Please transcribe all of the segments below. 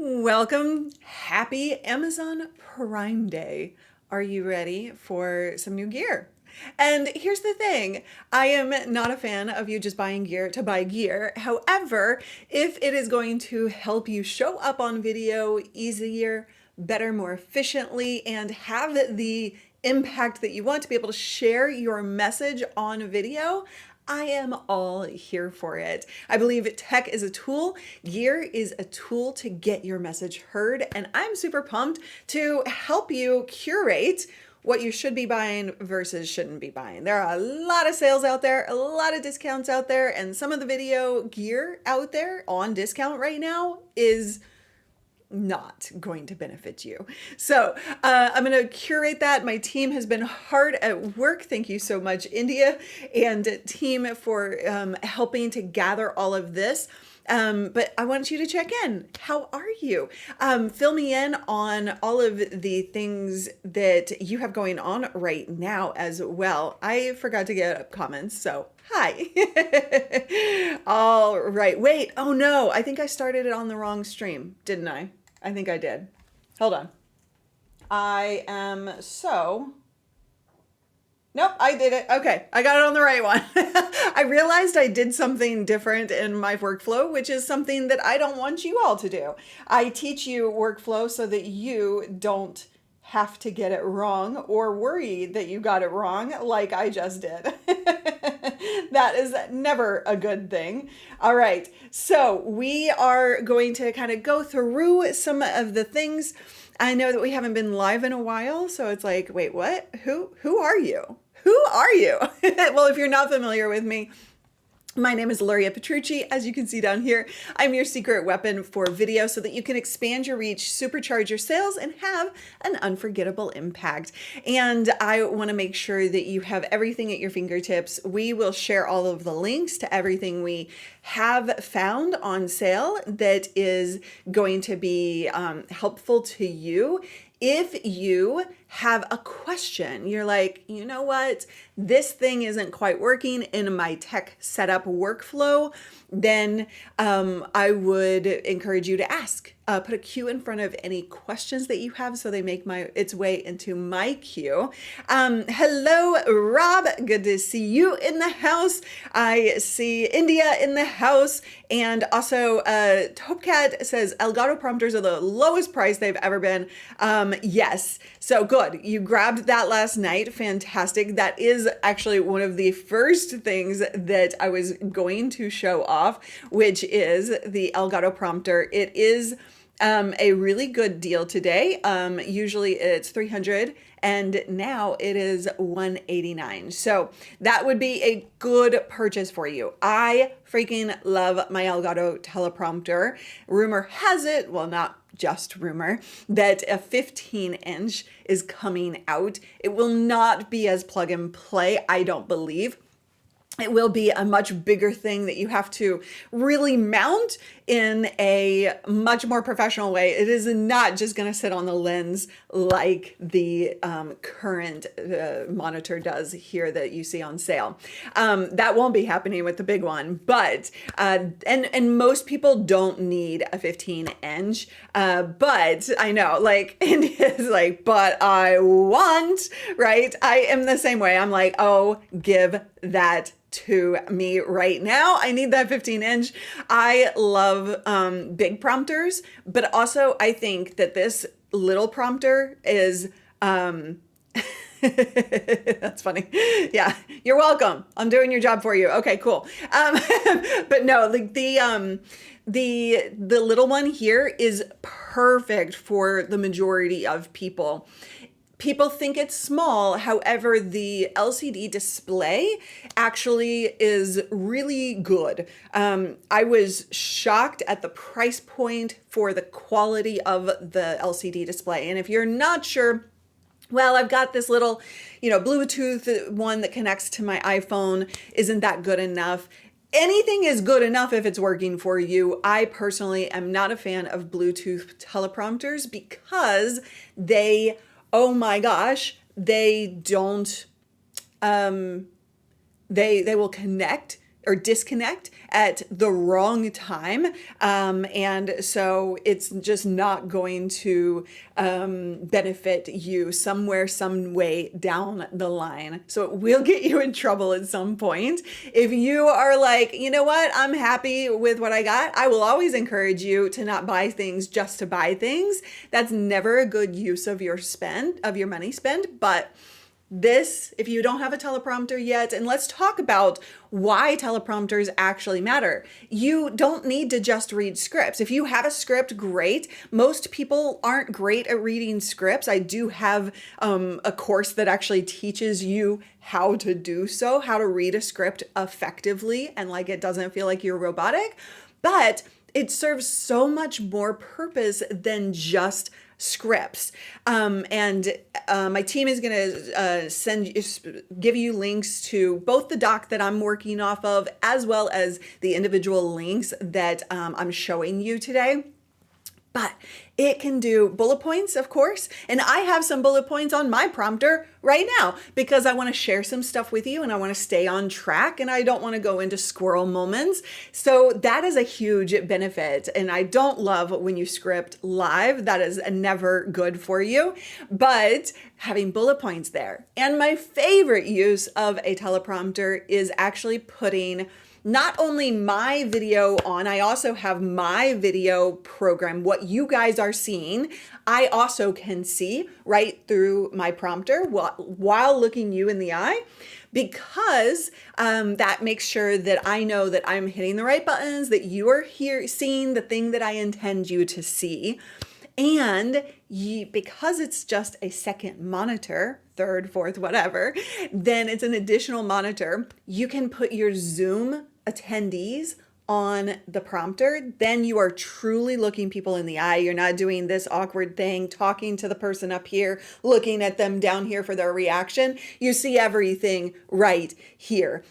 Welcome. Happy Amazon Prime Day. Are you ready for some new gear? And here's the thing, I am not a fan of you just buying gear to buy gear. However, if it is going to help you show up on video easier, better, more efficiently, and have the impact that you want to be able to share your message on video, I am all here for it. I believe tech is a tool, gear is a tool to get your message heard, and I'm super pumped to help you curate what you should be buying versus shouldn't be buying. There are a lot of sales out there, a lot of discounts out there, and some of the video gear out there on discount right now is not going to benefit you. So I'm going to curate that. My team has been hard at work. Thank you so much, India and team, for helping to gather all of this. But I want you to check in. How are you? Fill me in on all of the things that you have going on right now as well. I forgot to get up comments, so hi. All right. Wait. Oh no, I think I started it on the wrong stream, didn't I? I think I did. Hold on. I am so... Nope, I did it. Okay, I got it on the right one. I realized I did something different in my workflow, which is something that I don't want you all to do. I teach you workflow so that you don't have to get it wrong or worry that you got it wrong like I just did. That is never a good thing. All right, so we are going to kind of go through some of the things. I know that we haven't been live in a while, so it's like, wait, what? Who are you? Who are you? Well, if you're not familiar with me, my name is Luria Petrucci. As you can see down here, I'm your secret weapon for video so that you can expand your reach, supercharge your sales, and have an unforgettable impact. And I want to make sure that you have everything at your fingertips. We will share all of the links to everything we have found on sale that is going to be helpful to you. If you have a question, you're like, you know what, this thing isn't quite working in my tech setup workflow, then I would encourage you to ask. Put a queue in front of any questions that you have so they make its way into my queue. Hello, Rob. Good to see you in the house. I see India in the house. And also, Topecat says Elgato prompters are the lowest price they've ever been. Yes. So good. You grabbed that last night. Fantastic. That is actually one of the first things that I was going to show off, which is the Elgato prompter. It is a really good deal today. Usually it's 300 and now it is 189. So that would be a good purchase for you. I freaking love my Elgato teleprompter. Rumor has it, well, not just rumor, that a 15-inch is coming out. It will not be as plug and play, I don't believe. It will be a much bigger thing that you have to really mount in a much more professional way. It is not just going to sit on the lens like the current monitor does here that you see on sale. That won't be happening with the big one, but and most people don't need a 15-inch. But I know, like, India's like, but I want, right? I am the same way. I'm like, oh, give that to me right now. I need that 15-inch. I love big prompters, but also I think that this little prompter is that's funny. Yeah, you're welcome. I'm doing your job for you. Okay, cool. But no, like the little one here is perfect for the majority of people. People think it's small. However, the LCD display actually is really good. I was shocked at the price point for the quality of the LCD display. And if you're not sure, well, I've got this little, Bluetooth one that connects to my iPhone. Isn't that good enough? Anything is good enough if it's working for you. I personally am not a fan of Bluetooth teleprompters because they, oh my gosh, they don't, they will connect or disconnect at the wrong time. And so it's just not going to benefit you somewhere, some way down the line. So it will get you in trouble at some point. If you are like, you know what, I'm happy with what I got, I will always encourage you to not buy things just to buy things. That's never a good use of your money spent. But this, if you don't have a teleprompter yet, and let's talk about why teleprompters actually matter. You don't need to just read scripts. If you have a script, great. Most people aren't great at reading scripts. I do have a course that actually teaches you how to do so, how to read a script effectively and like it doesn't feel like you're robotic, but it serves so much more purpose than just scripts. My team is going to give you links to both the doc that I'm working off of, as well as the individual links that I'm showing you today. But it can do bullet points, of course. And I have some bullet points on my prompter right now because I want to share some stuff with you and I want to stay on track and I don't want to go into squirrel moments. So that is a huge benefit. And I don't love when you script live. That is never good for you. But having bullet points there. And my favorite use of a teleprompter is actually putting not only my video on, I also have my video program. What you guys are seeing, I also can see right through my prompter while looking you in the eye, because that makes sure that I know that I'm hitting the right buttons, that you are here seeing the thing that I intend you to see. And because it's just a second monitor, third, fourth, whatever, then it's an additional monitor. You can put your Zoom attendees on the prompter. Then you are truly looking people in the eye. You're not doing this awkward thing, talking to the person up here, looking at them down here for their reaction. You see everything right here.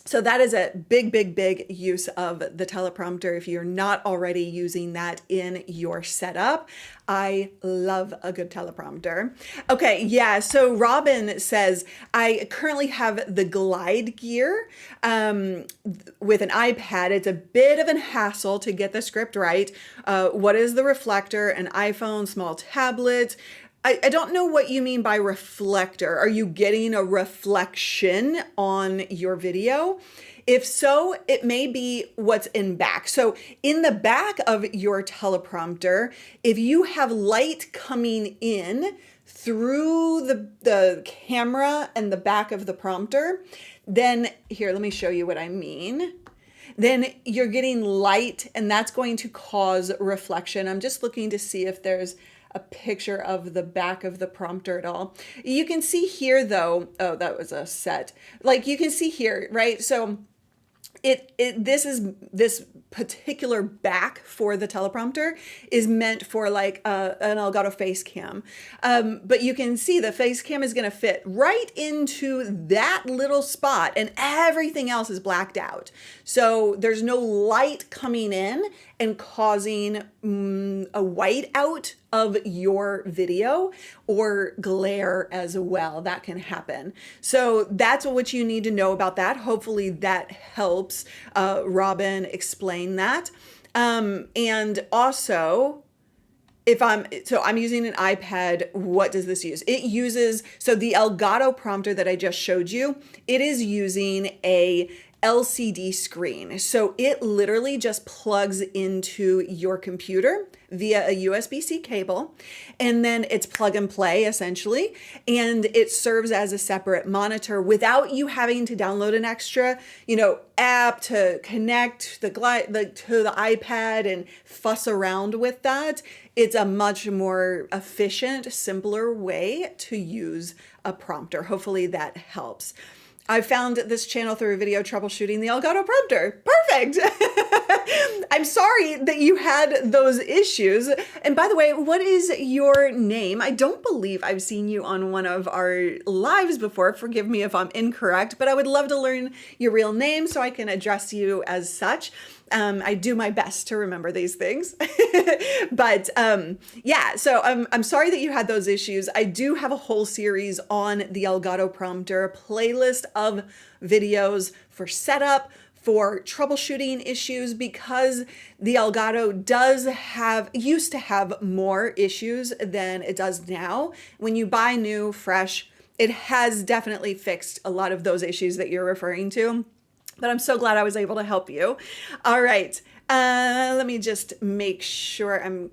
So that is a big, big, big use of the teleprompter if you're not already using that in your setup. I love a good teleprompter. Okay, yeah, so Robin says, I currently have the Glide Gear with an iPad. It's a bit of a hassle to get the script right. What is the reflector? An iPhone, small tablet. I don't know what you mean by reflector. Are you getting a reflection on your video? If so, it may be what's in back. So in the back of your teleprompter, if you have light coming in through the camera and the back of the prompter, then here, let me show you what I mean. Then you're getting light and that's going to cause reflection. I'm just looking to see if there's a picture of the back of the prompter at all. You can see here though, oh, that was a set. Like you can see here, right? So this particular back for the teleprompter is meant for like an Elgato face cam. But you can see the face cam is going to fit right into that little spot and everything else is blacked out. So there's no light coming in and causing a whiteout of your video or glare as well. That can happen. So that's what you need to know about that. Hopefully that helps Robin explain that. And also, I'm using an iPad, what does this use? It uses, so the Elgato prompter that I just showed you, it is using a LCD screen. So it literally just plugs into your computer via a USB-C cable, and then it's plug and play essentially, and it serves as a separate monitor without you having to download an extra, app to connect to the iPad and fuss around with that. It's a much more efficient, simpler way to use a prompter. Hopefully that helps. I found this channel through a video troubleshooting the Elgato prompter. Perfect. I'm sorry that you had those issues. And by the way, what is your name? I don't believe I've seen you on one of our lives before. Forgive me if I'm incorrect, but I would love to learn your real name so I can address you as such. I do my best to remember these things. But yeah, so I'm sorry that you had those issues. I do have a whole series on the Elgato prompter, a playlist of videos for setup, for troubleshooting issues, because the Elgato used to have more issues than it does now. When you buy new, fresh, it has definitely fixed a lot of those issues that you're referring to. But I'm so glad I was able to help you. All right, let me just make sure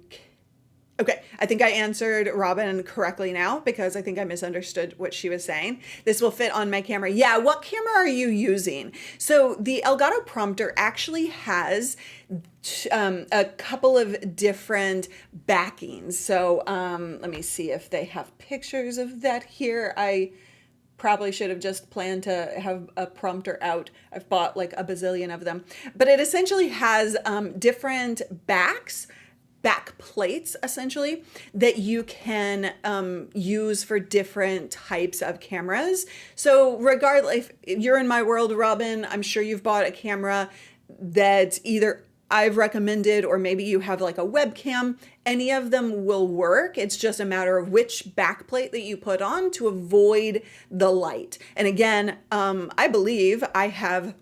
okay, I think I answered Robin correctly now, because I think I misunderstood what she was saying. This will fit on my camera. Yeah, what camera are you using? So the Elgato Prompter actually has a couple of different backings. So let me see if they have pictures of that here. I probably should have just planned to have a prompter out. I've bought like a bazillion of them. But it essentially has different back plates, essentially, that you can use for different types of cameras. So regardless, if you're in my world, Robin, I'm sure you've bought a camera that either I've recommended, or maybe you have like a webcam. Any of them will work. It's just a matter of which backplate that you put on to avoid the light. And again, I believe I have,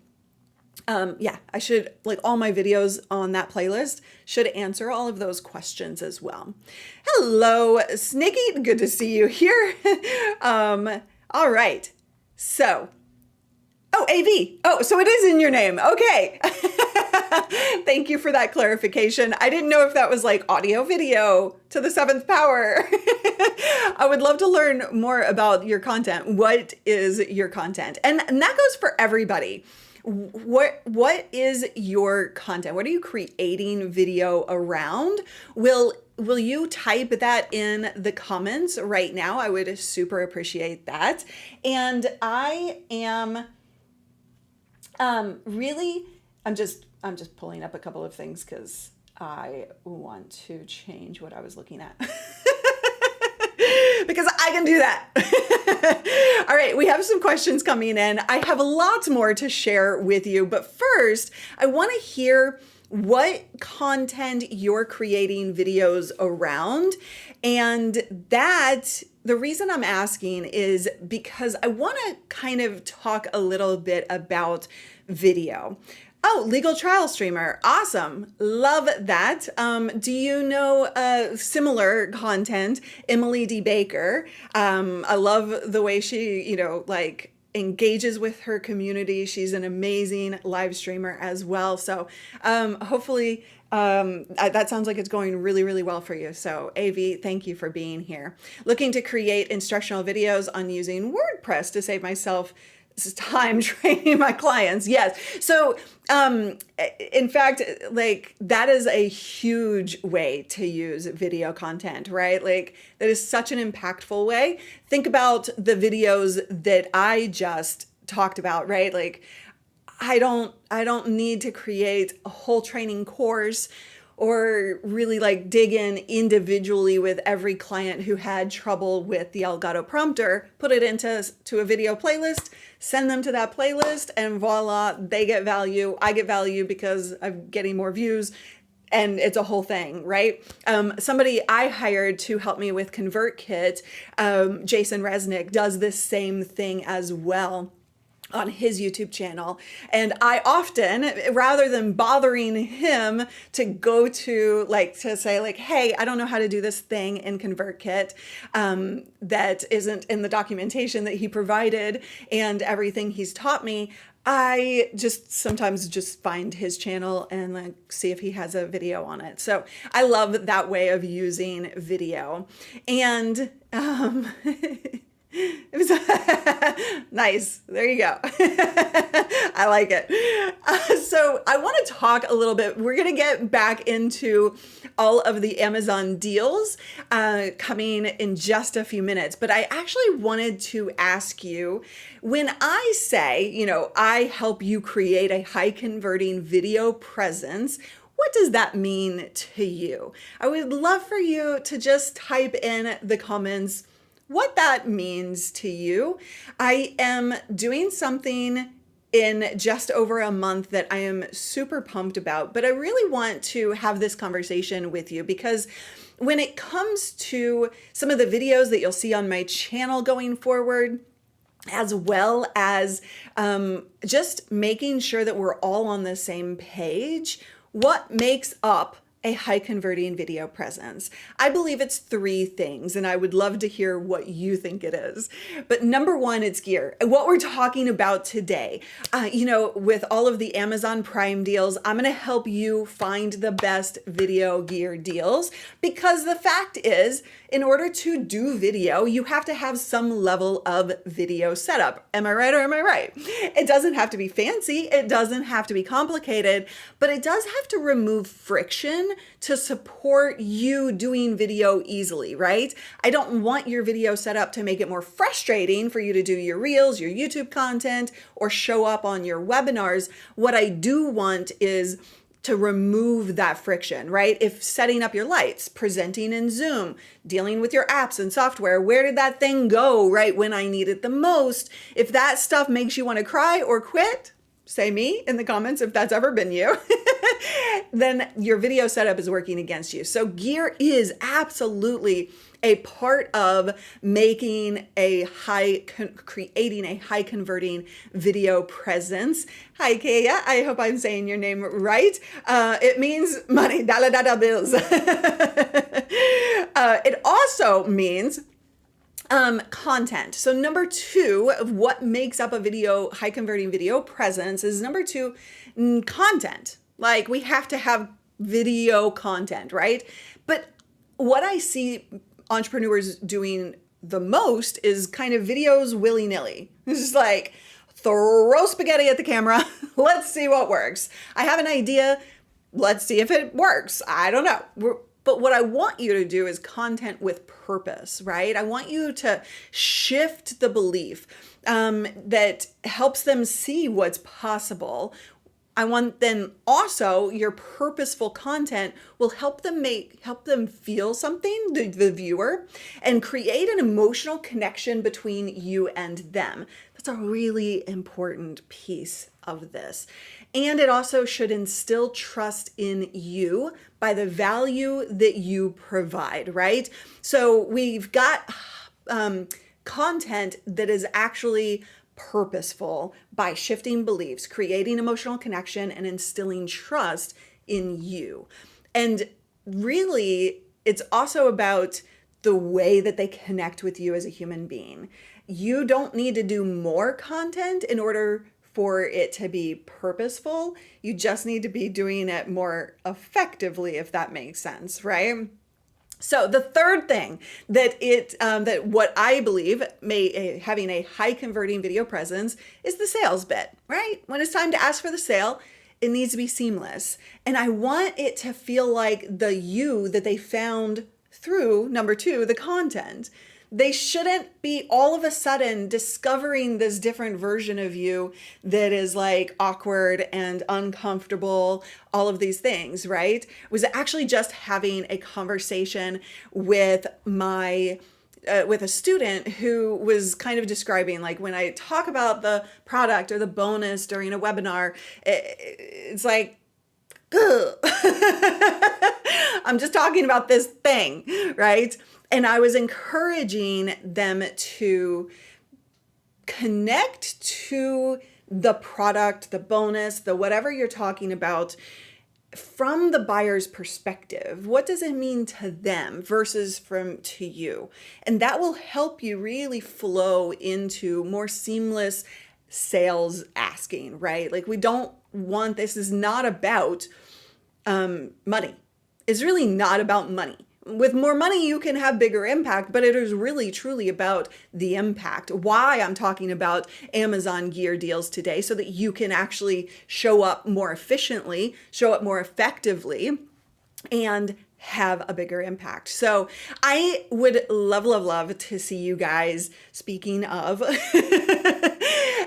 yeah, I should, like, all my videos on that playlist should answer all of those questions as well. Hello, Snicky. Good to see you here. All right. So, oh, AV. Oh, so it is in your name. Okay. Thank you for that clarification. I didn't know if that was like audio, video to the seventh power. I would love to learn more about your content. What is your content? And that goes for everybody. What is your content? What are you creating video around? Will you type that in the comments right now? I would super appreciate that. And I am really, I'm just pulling up a couple of things because I want to change what I was looking at. Because I can do that. All right, we have some questions coming in. I have lots more to share with you, but first, I want to hear what content you're creating videos around. And that, the reason I'm asking is because I want to kind of talk a little bit about video. Oh, legal trial streamer. Awesome. Love that. Do you know similar content? Emily D. Baker. I love the way she, like, engages with her community. She's an amazing live streamer as well. So hopefully that sounds like it's going really, really well for you. So AV, thank you for being here. Looking to create instructional videos on using WordPress to save myself time training my clients. Yes. So, in fact, like, that is a huge way to use video content, right? Like, that is such an impactful way. Think about the videos that I just talked about, right? Like, I don't need to create a whole training course or really like dig in individually with every client who had trouble with the Elgato Prompter, put it into a video playlist, send them to that playlist, and voila, they get value. I get value because I'm getting more views, and it's a whole thing, right? Somebody I hired to help me with ConvertKit, Jason Resnick, does this same thing as well on his YouTube channel. And I often, rather than bothering him to go to, like, to say like, hey, I don't know how to do this thing in ConvertKit that isn't in the documentation that he provided and everything he's taught me, I just sometimes just find his channel and like see if he has a video on it. So I love that way of using video. And it was nice. There you go. I like it. So I want to talk a little bit. We're going to get back into all of the Amazon deals coming in just a few minutes. But I actually wanted to ask you, when I say, I help you create a high converting video presence, what does that mean to you? I would love for you to just type in the comments what that means to you. I am doing something in just over a month that I am super pumped about, but I really want to have this conversation with you because when it comes to some of the videos that you'll see on my channel going forward, as well as just making sure that we're all on the same page. What makes up a high converting video presence? I believe it's three things, and I would love to hear what you think it is. But number one, it's gear. What we're talking about today, with all of the Amazon Prime deals, I'm going to help you find the best video gear deals, because the fact is, in order to do video, you have to have some level of video setup. Am I right or am I right? It doesn't have to be fancy. It doesn't have to be complicated, but it does have to remove friction to support you doing video easily, right? I don't want your video setup to make it more frustrating for you to do your reels, your YouTube content, or show up on your webinars. What I do want is to remove that friction, right? If setting up your lights, presenting in Zoom, dealing with your apps and software, where did that thing go, right, when I need it the most? If that stuff makes you want to cry or quit, say me in the comments if that's ever been you, then your video setup is working against you. So gear is absolutely a part of making creating a high converting video presence. Hi, Kaya. I hope I'm saying your name right. It means money, dollar bills. It also means content. So number two of what makes up a high converting video presence is number two, content. Like, we have to have video content, right? But what I see entrepreneurs doing the most is kind of videos willy-nilly. It's just like, throw spaghetti at the camera. Let's see what works. I have an idea. Let's see if it works. I don't know. But what I want you to do is content with purpose, right? I want you to shift the belief that helps them see what's possible. I want then also your purposeful content will help them feel something, the viewer, and create an emotional connection between you and them. That's a really important piece of this. And it also should instill trust in you by the value that you provide, right? So we've got content that is actually purposeful by shifting beliefs, creating emotional connection, and instilling trust in you. And really, it's also about the way that they connect with you as a human being. You don't need to do more content in order for it to be purposeful. You just need to be doing it more effectively, if that makes sense, right? So the third thing that what I believe having a high converting video presence is the sales bit, right? When it's time to ask for the sale, it needs to be seamless. And I want it to feel like the you that they found through, number two, the content. They shouldn't be all of a sudden discovering this different version of you that is like awkward and uncomfortable, all of these things, right? It was actually just having a conversation with with a student who was kind of describing, like, when I talk about the product or the bonus during a webinar, it's like, I'm just talking about this thing, right? And I was encouraging them to connect to the product, the bonus, the whatever you're talking about from the buyer's perspective. What does it mean to them versus to you? And that will help you really flow into more seamless sales asking, right? Like, we don't want, this is not about money. It's really not about money. With more money, you can have bigger impact, but it is really truly about the impact. Why I'm talking about Amazon gear deals today, so that you can actually show up more efficiently, show up more effectively, and have a bigger impact. So I would love to see you guys, speaking of,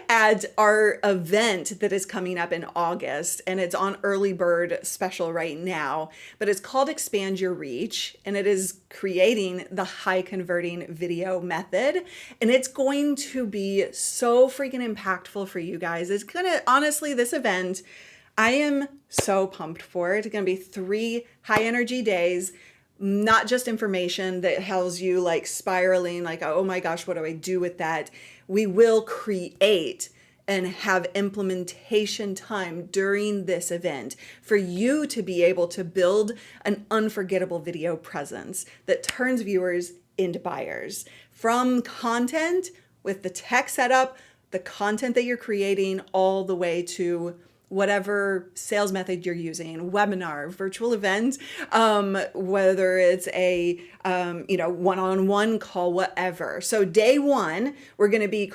at our event that is coming up in August, and it's on early bird special right now, but it's called Expand Your Reach, and it is creating the high converting video method. And it's going to be so freaking impactful for you guys. It's gonna, honestly, this event, I am so pumped for it. It's going to be 3 high energy days not just information that has you like spiraling, like, oh my gosh, what do I do with that? We will create and have implementation time during this event for you to be able to build an unforgettable video presence that turns viewers into buyers. From content with the tech setup, the content that you're creating, all the way to whatever sales method you're using, webinar, virtual event, whether it's a one-on-one call, whatever. So day one, we're going to be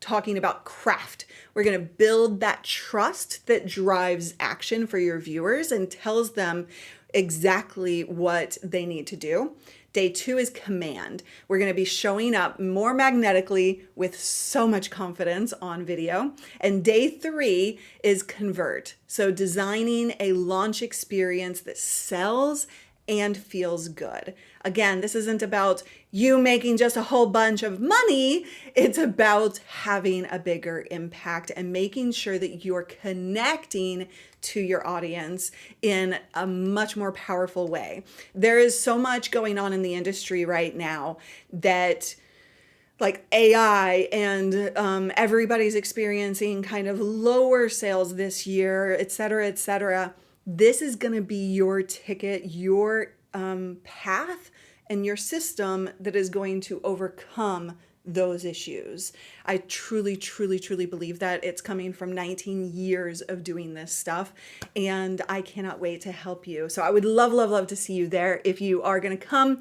talking about craft. We're going to build that trust that drives action for your viewers and tells them exactly what they need to do. Day two is command. We're going to be showing up more magnetically with so much confidence on video. And day three is convert. So designing a launch experience that sells and feels good. Again, this isn't about you making just a whole bunch of money. It's about having a bigger impact and making sure that you're connecting to your audience in a much more powerful way. There is so much going on in the industry right now that like AI and everybody's experiencing kind of lower sales this year, et cetera, et cetera. This is going to be your ticket, your path, and your system that is going to overcome those issues. I truly, truly, truly believe that. It's coming from 19 years of doing this stuff, and I cannot wait to help you. So I would love, love, love to see you there. If you are going to come,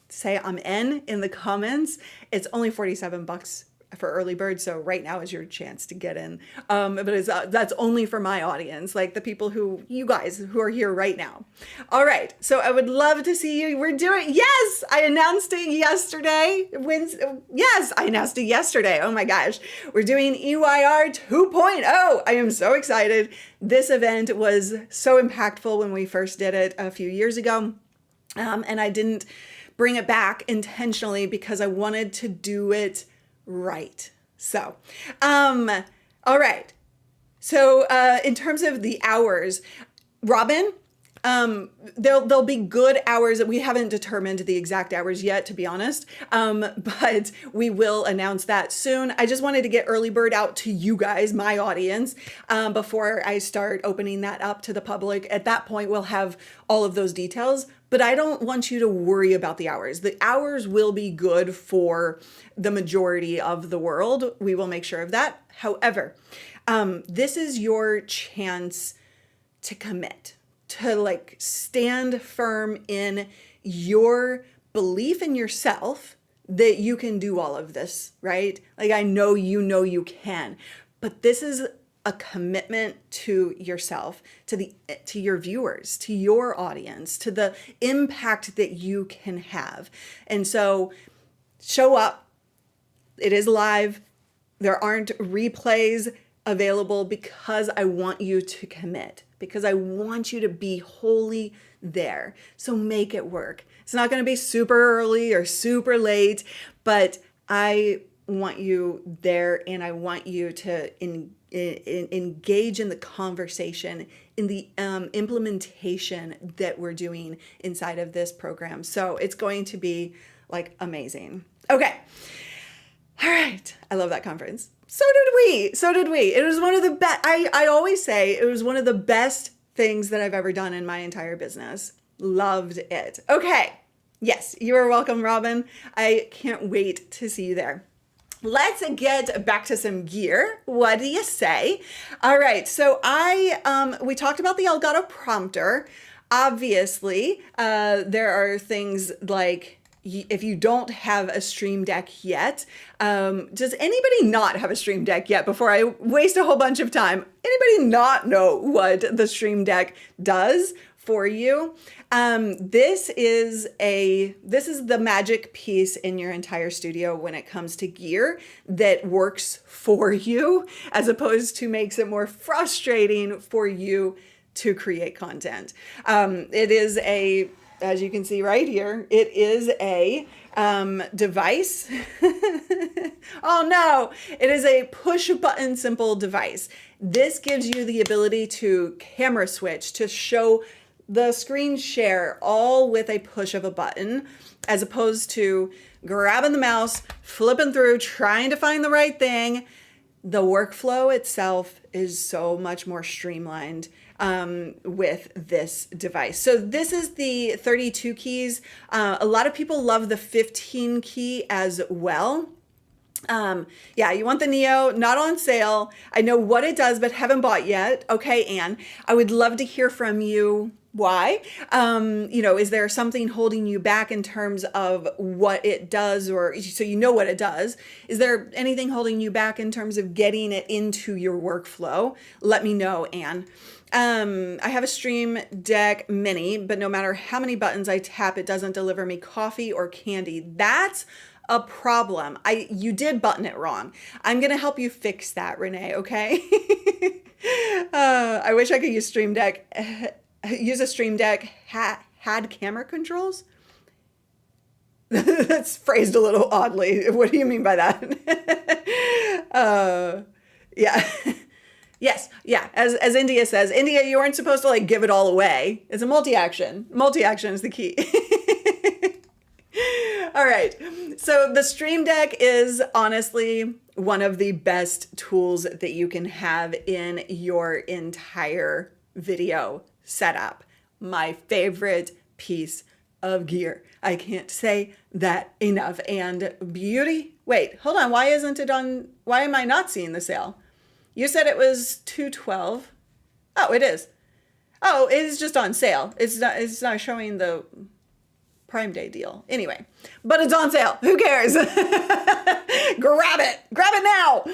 say I'm in the comments. It's only $47 for early bird, so right now is your chance to get in. But that's only for my audience, like the people you guys who are here right now. All right, so I would love to see you. We're doing, yes, I announced it yesterday. Yes, I announced it yesterday. Oh my gosh, we're doing EYR 2.0. I am so excited. This event was so impactful when we first did it a few years ago, and I didn't bring it back intentionally because I wanted to do it right. So, all right. So, in terms of the hours, Robin, there'll be good hours that we haven't determined the exact hours yet, to be honest. But we will announce that soon. I just wanted to get early bird out to you guys, my audience, before I start opening that up to the public. At that point, we'll have all of those details. But I don't want you to worry about the hours. The hours will be good for the majority of the world. We will make sure of that. However, this is your chance to commit, to like stand firm in your belief in yourself that you can do all of this, right? Like I know you can, but this is a commitment to yourself, to your viewers, to your audience, to the impact that you can have. And so show up. It is live. There aren't replays available because I want you to commit, because I want you to be wholly there. So make it work. It's not going to be super early or super late, but I want you there, and I want you to engage in the conversation, in the implementation that we're doing inside of this program. So it's going to be like amazing. Okay. All right. I love that conference. So did we. It was one of the best. I always say it was one of the best things that I've ever done in my entire business. Loved it. Okay. Yes, you are welcome, Robin. I can't wait to see you there. Let's get back to some gear. What do you say? All right, so we talked about the Elgato prompter. Obviously, there are things like if you don't have a Stream Deck yet, does anybody not have a Stream Deck yet before I waste a whole bunch of time? Anybody not know what the Stream Deck does for you? This is the magic piece in your entire studio when it comes to gear that works for you, as opposed to makes it more frustrating for you to create content. It is as you can see right here, it is a device. Oh no, it is a push button simple device. This gives you the ability to camera switch, to show the screen share all with a push of a button, as opposed to grabbing the mouse, flipping through, trying to find the right thing. The workflow itself is so much more streamlined with this device. So this is the 32 keys. A lot of people love the 15 key as well. Yeah, you want the Neo, not on sale. I know what it does, but haven't bought yet. Okay, Anne, I would love to hear from you. Why? You know, is there something holding you back in terms of what it does, or so you know what it does? Is there anything holding you back in terms of getting it into your workflow? Let me know, Anne. I have a Stream Deck Mini, but no matter how many buttons I tap, it doesn't deliver me coffee or candy. That's a problem. You did button it wrong. I'm gonna help you fix that, Renee, okay? I wish I could use Stream Deck. Use a Stream Deck had camera controls? That's phrased a little oddly. What do you mean by that? Yeah. Yes, yeah. As India says, India, you aren't supposed to like give it all away. It's a multi-action. Multi-action is the key. All right. So the Stream Deck is honestly one of the best tools that you can have in your entire video setup. My favorite piece of gear. I can't say that enough. And beauty. Wait, hold on. Why isn't it on? Why am I not seeing the sale? You said it was $212. Oh, it is. Oh, it is just on sale. It's not showing the Prime Day deal. Anyway, but it's on sale. Who cares? Grab it. Grab it now.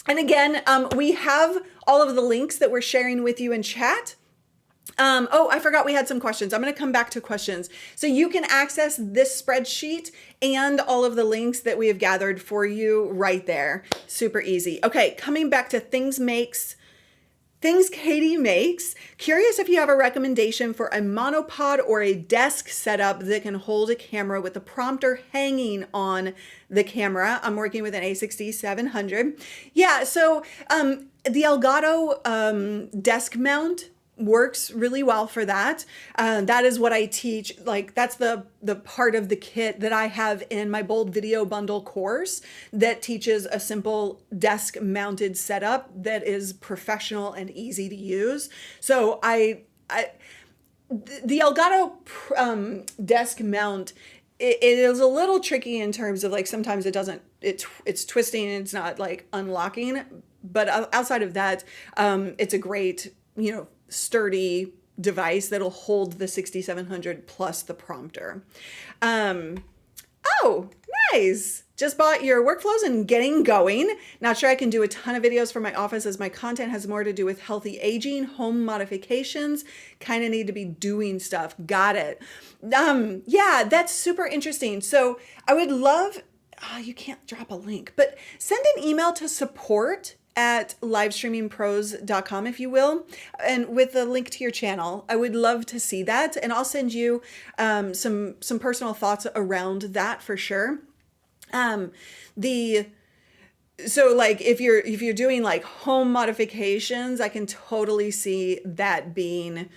And again, we have all of the links that we're sharing with you in chat. Oh, I forgot we had some questions. I'm going to come back to questions. So you can access this spreadsheet and all of the links that we have gathered for you right there. Super easy. Okay, coming back to things Katie makes. Curious if you have a recommendation for a monopod or a desk setup that can hold a camera with the prompter hanging on the camera. I'm working with an A6700. Yeah, so the Elgato desk mount works really well for that. That is what I teach. Like that's the part of the kit that I have in my Bold Video Bundle course that teaches a simple desk mounted setup that is professional and easy to use. So the Elgato desk mount, it is a little tricky in terms of like sometimes it's twisting and it's not like unlocking. But outside of that, it's a great, sturdy device that'll hold the 6700 plus the prompter. Oh, nice. Just bought your workflows and getting going. Not sure I can do a ton of videos for my office as my content has more to do with healthy aging, home modifications, kind of need to be doing stuff. Got it. Yeah, that's super interesting. So I would love, you can't drop a link, but send an email to support@livestreamingpros.com, if you will, and with a link to your channel. I would love to see that, and I'll send you some personal thoughts around that for sure. So like if you're doing like home modifications, I can totally see that being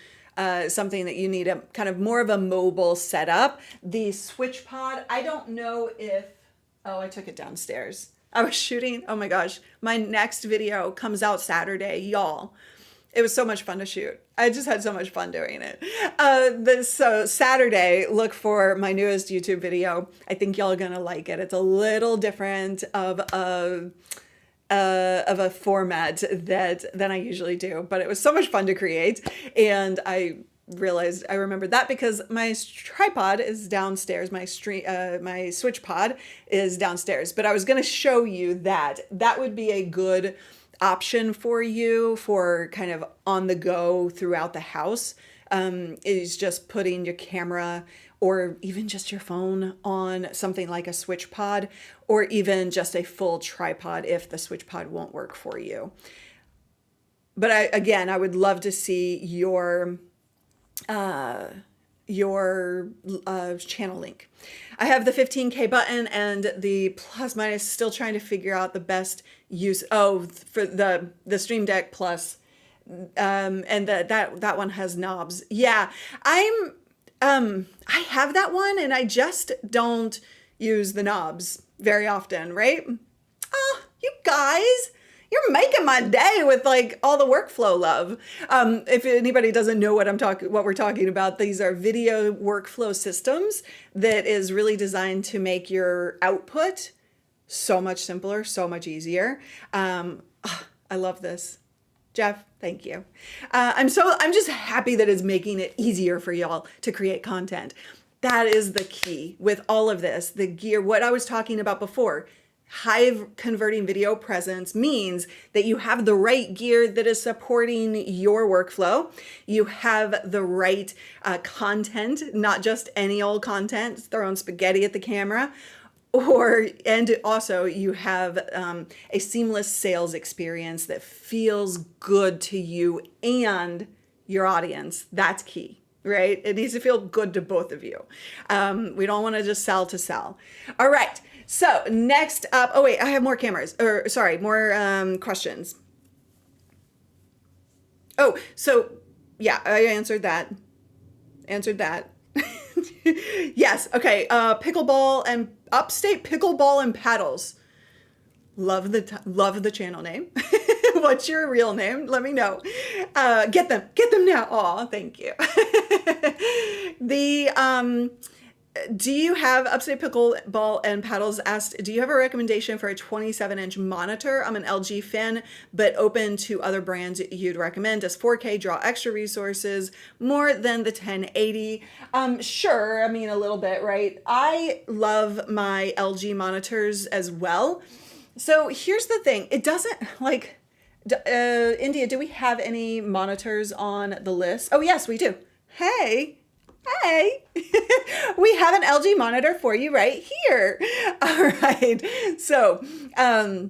something that you need a kind of more of a mobile setup. The switch pod, I don't know if, oh, I took it downstairs. I was shooting, oh my gosh, my next video comes out Saturday, y'all. It was so much fun to shoot. I just had so much fun doing it. So Saturday, look for my newest YouTube video. I think y'all are gonna like it. It's a little different of a format than I usually do, but it was so much fun to create. And I realized I remembered that because my tripod is downstairs, my switch pod is downstairs, but I was going to show you that would be a good option for you for kind of on the go throughout the house, is just putting your camera or even just your phone on something like a switch pod, or even just a full tripod if the switch pod won't work for you. But I would love to see your channel link. I have the 15K button and the plus minus, still trying to figure out the best use. Oh, for the Stream Deck Plus, And that one has knobs. Yeah, I have that one and I just don't use the knobs very often, right? Oh, you guys, you're making my day with like all the workflow love. If anybody doesn't know what we're talking about, these are video workflow systems that is really designed to make your output so much simpler, so much easier. I love this. Jeff, thank you. I'm just happy that it's making it easier for y'all to create content. That is the key with all of this. The gear, what I was talking about before, high converting video presence means that you have the right gear that is supporting your workflow. You have the right content, not just any old content, throwing spaghetti at the camera. And also you have a seamless sales experience that feels good to you and your audience. That's key, right? It needs to feel good to both of you. We don't want to just sell to sell. All right. So next up, oh wait, I have more more questions. Oh, so yeah, I answered that. Yes. Okay. Pickleball and upstate pickleball and paddles. Love the channel name. What's your real name? Let me know. Get them now. Aw, thank you. Do you have upstate pickleball and paddles asked, do you have a recommendation for a 27-inch monitor? I'm an LG fan, but open to other brands you'd recommend. Does 4K draw extra resources more than the 1080? Sure, I mean, a little bit, right? I love my LG monitors as well. So here's the thing. It doesn't like, India, do we have any monitors on the list? Oh, yes, we do. Hey, we have an LG monitor for you right here. All right. So, oh,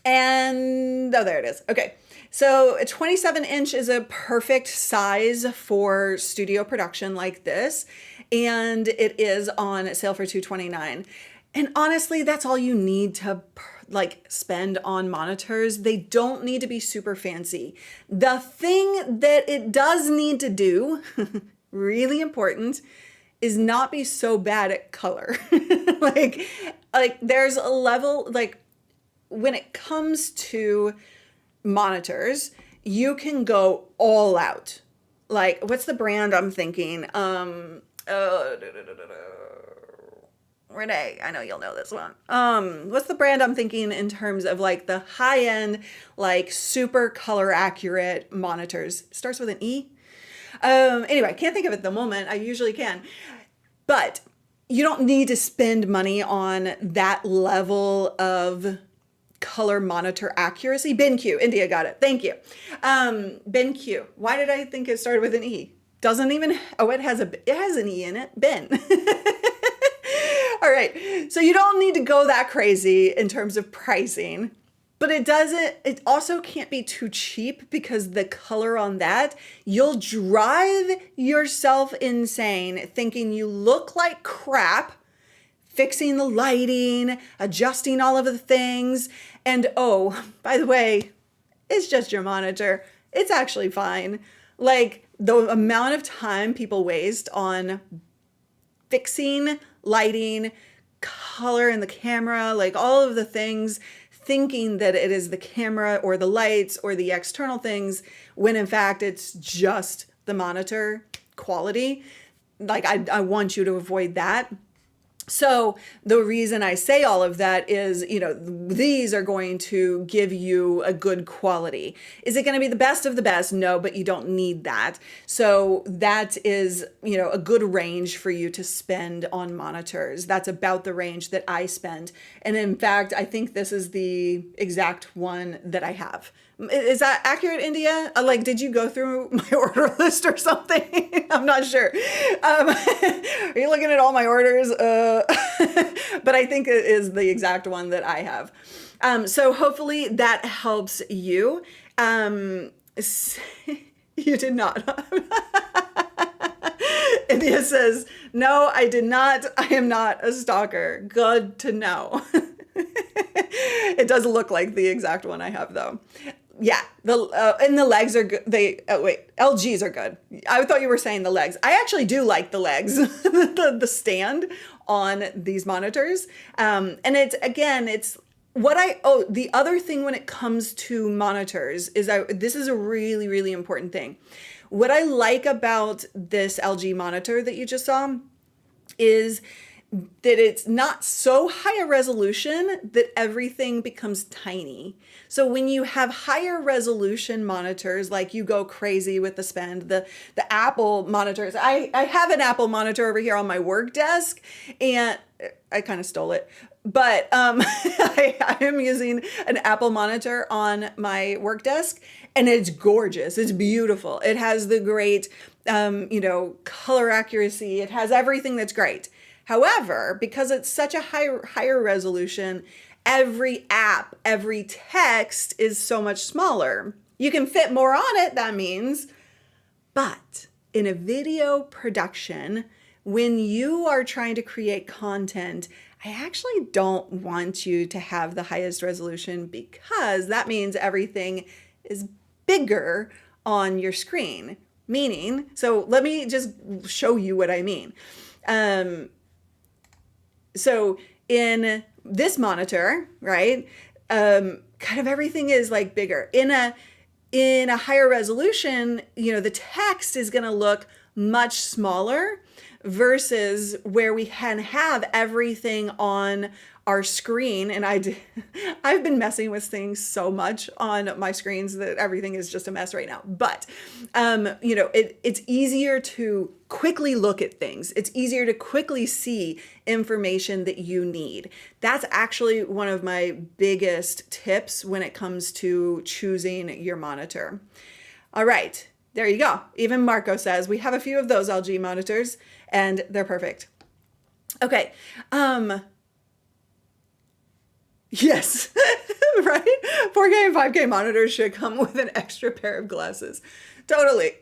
there it is. Okay. So a 27-inch is a perfect size for studio production like this. And it is on sale for $229. And honestly, that's all you need to like spend on monitors. They don't need to be super fancy. The thing that it does need to do really important is not be so bad at color. like there's a level, like when it comes to monitors, you can go all out. Like what's the brand I'm thinking? Renee, I know you'll know this one. What's the brand I'm thinking in terms of like the high end, like super color accurate monitors? It starts with an E. Anyway, I can't think of it at the moment. I usually can. But you don't need to spend money on that level of color monitor accuracy. BenQ, India got it. Thank you. BenQ. Why did I think it started with an E? Doesn't even, it has an E in it. Ben. All right. So you don't need to go that crazy in terms of pricing. But it also can't be too cheap because the color on that, you'll drive yourself insane thinking you look like crap, fixing the lighting, adjusting all of the things. And oh, by the way, it's just your monitor. It's actually fine. Like the amount of time people waste on fixing lighting, color in the camera, like all of the things, thinking that it is the camera or the lights or the external things, when in fact it's just the monitor quality. Like I want you to avoid that. So the reason I say all of that is, these are going to give you a good quality. Is it going to be the best of the best? No, but you don't need that. So that is, a good range for you to spend on monitors. That's about the range that I spend. And in fact, I think this is the exact one that I have. Is that accurate, India? Like, did you go through my order list or something? I'm not sure. Are you looking at all my orders? But I think it is the exact one that I have. So hopefully that helps you. You did not. India says, no, I did not. I am not a stalker. Good to know. It does look like the exact one I have though. Yeah, and the legs are good. Wait, LGs are good. I thought you were saying the legs. I actually do like the legs, the stand on these monitors. And it's the other thing when it comes to monitors is this is a really, really important thing. What I like about this LG monitor that you just saw is that it's not so high a resolution that everything becomes tiny. So when you have higher resolution monitors, like you go crazy with the spend, the Apple monitors, I have an Apple monitor over here on my work desk, and I kind of stole it, but I am using an Apple monitor on my work desk, and it's gorgeous. It's beautiful. It has the great, color accuracy. It has everything that's great. However, because it's such a higher resolution, every app, every text is so much smaller. You can fit more on it, that means. But in a video production, when you are trying to create content, I actually don't want you to have the highest resolution, because that means everything is bigger on your screen. So let me just show you what I mean. So in this monitor, right, kind of everything is like bigger. In a higher resolution, the text is going to look much smaller versus where we can have everything on our screen. And I've been messing with things so much on my screens that everything is just a mess right now. But, it's easier to quickly look at things. It's easier to quickly see information that you need. That's actually one of my biggest tips when it comes to choosing your monitor. All right, there you go. Even Marco says we have a few of those LG monitors and they're perfect. Okay. Yes, right? 4K and 5K monitors should come with an extra pair of glasses. Totally.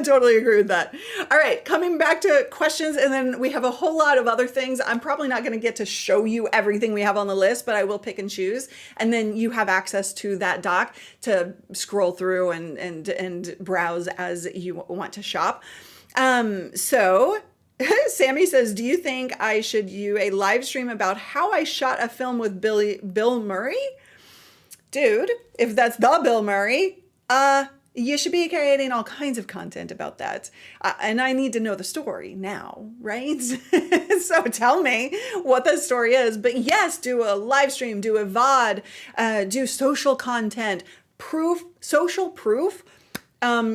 Totally agree with that. All right, coming back to questions, and then we have a whole lot of other things. I'm probably not going to get to show you everything we have on the list, but I will pick and choose. And then you have access to that doc to scroll through and browse as you want to shop. So Sammy says, do you think I should do a live stream about how I shot a film with Bill Murray? Dude, if that's the Bill Murray, you should be creating all kinds of content about that. And I need to know the story now, right? So tell me what the story is. But yes, do a live stream, do a VOD, do social content, social proof.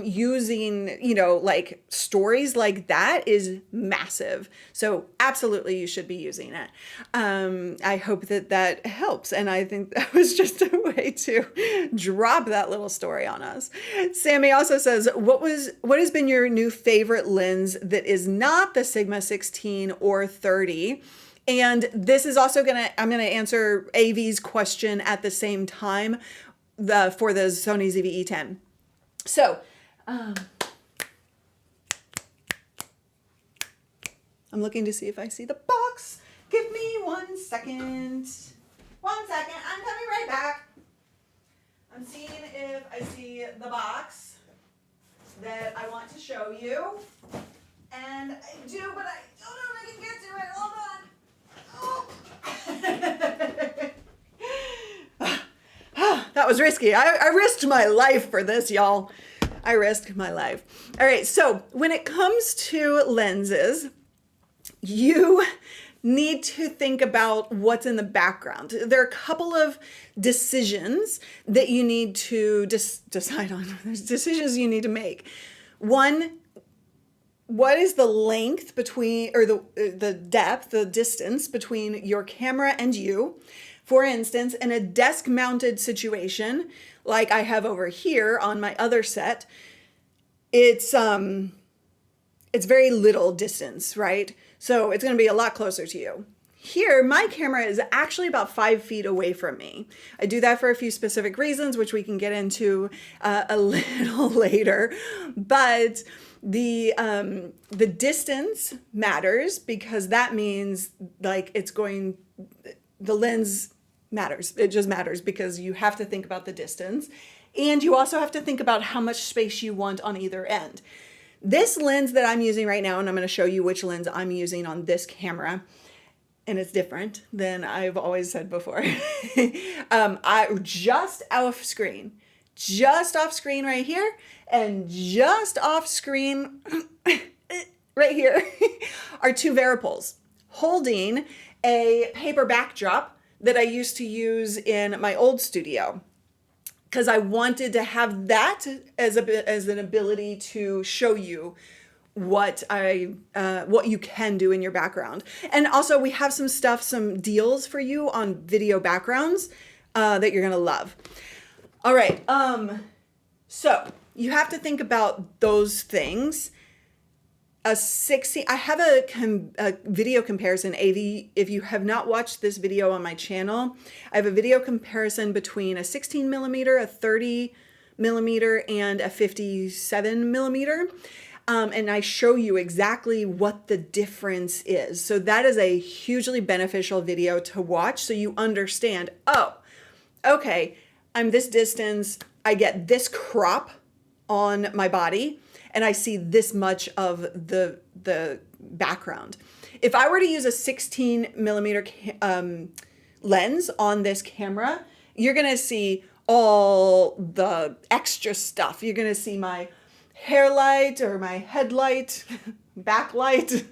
Using, like stories like that is massive. So absolutely you should be using it. I hope that helps. And I think that was just a way to drop that little story on us. Sammy also says, what has been your new favorite lens that is not the Sigma 16 or 30? And this is also I'm going to answer AV's question at the same time for the Sony ZV-E10. So, I'm looking to see if I see the box. Give me 1 second. 1 second. I'm coming right back. I'm seeing if I see the box that I want to show you. And I do, but I don't know if I can get to it. Hold on. Oh. That was risky. I risked my life for this, y'all. I risked my life. All right, so when it comes to lenses, you need to think about what's in the background. There are a couple of decisions that you need to decide on. There's decisions you need to make. One, what is the length between, or the depth, the distance between your camera and you? For instance, in a desk-mounted situation, like I have over here on my other set, it's very little distance, right? So it's going to be a lot closer to you. Here, my camera is actually about 5 feet away from me. I do that for a few specific reasons, which we can get into a little later. But the distance matters, because that means like the lens matters. It just matters because you have to think about the distance. And you also have to think about how much space you want on either end. This lens that I'm using right now, and I'm going to show you which lens I'm using on this camera, and it's different than I've always said before. I just off screen right here, and just off screen right here are two variables holding a paper backdrop that I used to use in my old studio, because I wanted to have that as an ability to show you what you can do in your background. And also we have some deals for you on video backgrounds that you're gonna love. All right, so you have to think about those things. I have a video comparison. If you have not watched this video on my channel, I have a video comparison between a 16 millimeter, a 30 millimeter, and a 57 millimeter. And I show you exactly what the difference is. So that is a hugely beneficial video to watch, so you understand, oh, okay, I'm this distance, I get this crop on my body, and I see this much of the background. If I were to use a 16 millimeter lens on this camera, you're gonna see all the extra stuff. You're gonna see my hair light or my headlight, backlight.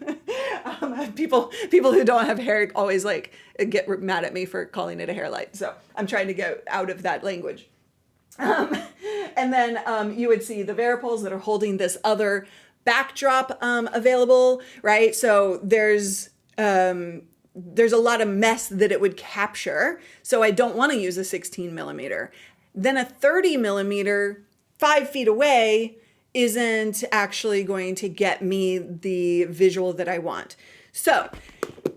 People who don't have hair always like get mad at me for calling it a hair light. So I'm trying to get out of that language. And then you would see the variables that are holding this other backdrop available, right? So there's a lot of mess that it would capture. So I don't want to use a 16 millimeter. Then a 30 millimeter 5 feet away isn't actually going to get me the visual that I want. So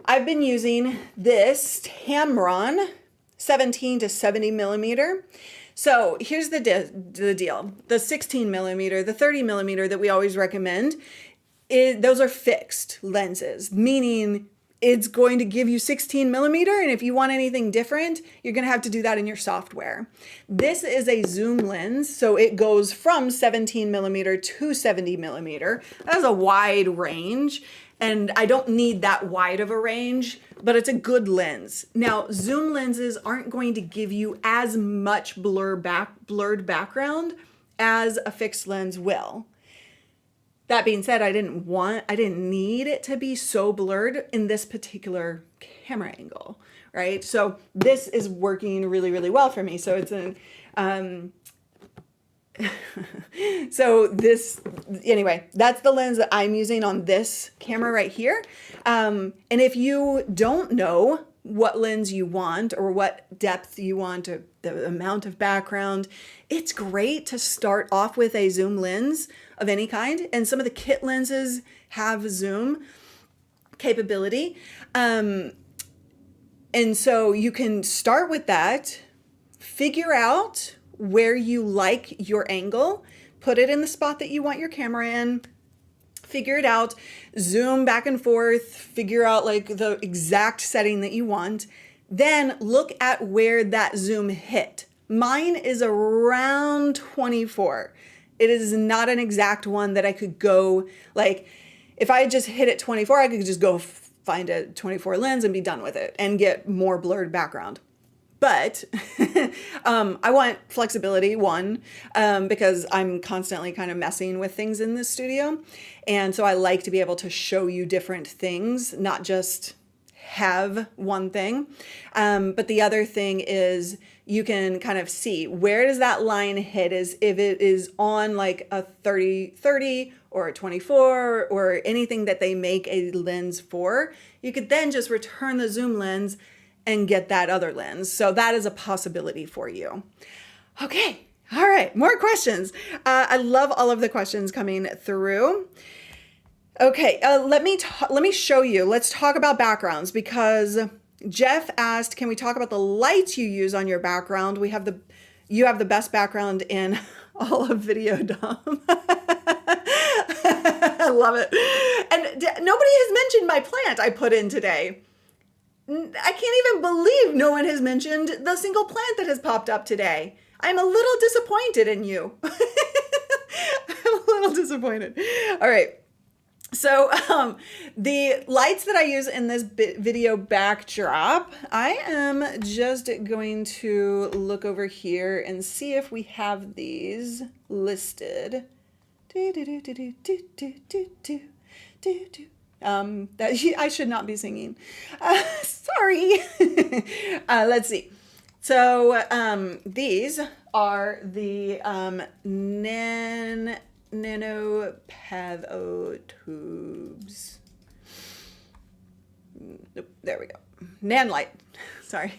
I've been using this Tamron 17 to 70 millimeter. So here's the deal. The 16 millimeter, the 30 millimeter that we always recommend, those are fixed lenses, meaning it's going to give you 16 millimeter. And if you want anything different, you're going to have to do that in your software. This is a zoom lens. So it goes from 17 millimeter to 70 millimeter. That has a wide range. And I don't need that wide of a range, but it's a good lens. Now, zoom lenses aren't going to give you as much blurred background as a fixed lens will. That being said, I didn't need it to be so blurred in this particular camera angle, right? So this is working really, really well for me. So it's anyway, that's the lens that I'm using on this camera right here. And if you don't know what lens you want or what depth you want or the amount of background, it's great to start off with a zoom lens of any kind. And some of the kit lenses have zoom capability. And so you can start with that, figure out where you like your angle, put it in the spot that you want your camera in, figure it out, zoom back and forth, figure out like the exact setting that you want, then look at where that zoom hit. Mine is around 24. It is not an exact one that I could go, like if I just hit it 24, I could just go find a 24 lens and be done with it and get more blurred background. But I want flexibility, because I'm constantly kind of messing with things in this studio. And so I like to be able to show you different things, not just have one thing. But the other thing is you can kind of see where does that line hit, is if it is on like a 30 or a 24 or anything that they make a lens for, you could then just return the zoom lens and get that other lens. So that is a possibility for you. Okay, all right, more questions. I love all of the questions coming through. Okay, let me show you. Let's talk about backgrounds, because Jeff asked, can we talk about the lights you use on your background? You have the best background in all of Videodom. I love it. And nobody has mentioned my plant I put in today. I can't even believe no one has mentioned the single plant that has popped up today. I'm a little disappointed in you. I'm a little disappointed. All right. So the lights that I use in this video backdrop, I am just going to look over here and see if we have these listed. That I should not be singing. Sorry. Let's see. So these are the nano pavo tubes. Nope, there we go. Nanlite. Sorry.